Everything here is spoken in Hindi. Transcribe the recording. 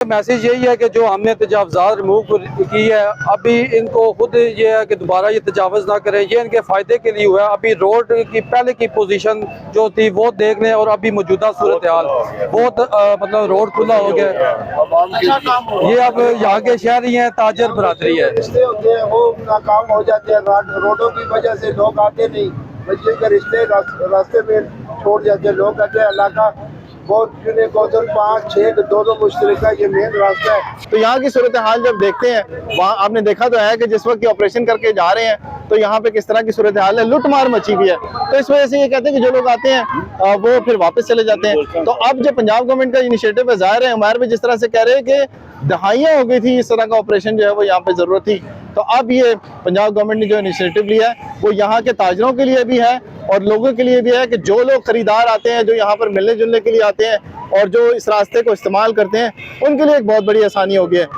मैसेज यही है कि जो हमने तजावज़ात रिमूव की है, अभी इनको खुद ये है कि दोबारा ये तजावज़ ना करें। ये इनके फ़ायदे के लिए हुआ है। अभी रोड की पहले की पोजीशन जो थी वो देख लें और अभी मौजूदा सूरत हाल बहुत मतलब रोड खुला हो गया। ये अब यहाँ के शहरी हैं, ताजर बरादरी है। रिश्ते होते हैं वो नाकाम हो जाते हैं, रोडों की वजह से लोग आते नहीं, बच्चे के रिश्ते रास्ते में छोड़ जाते हैं। लोग कहते हैं इलाका बहुत 5-6 दो मुश्तरका ये मेन रास्ता है। तो यहाँ की सूरत हाल जब देखते हैं, वहाँ आपने देखा तो है कि जिस वक्त ऑपरेशन करके जा रहे हैं तो यहाँ पे किस तरह की सूरत हाल है, लूट मार मची हुई है। तो इस वजह से ये कहते हैं कि जो लोग आते हैं वो फिर वापस चले जाते हैं। तो अब जो पंजाब गवर्नमेंट का इनिशिएटिव है, जाहिर है उमर भी जिस तरह से कह रहे हैं कि दहाइयाँ हो गई थी इस तरह का ऑपरेशन जो है वो यहाँ पे जरूरत थी, तो अब ये पंजाब गवर्नमेंट ने जो इनिशिएटिव लिया है वो यहाँ के ताजरों के लिए भी है और लोगों के लिए भी है कि जो लोग खरीदार आते हैं, जो यहाँ पर मिलने जुलने के लिए आते हैं और जो इस रास्ते को इस्तेमाल करते हैं, उनके लिए एक बहुत बड़ी आसानी हो गई है।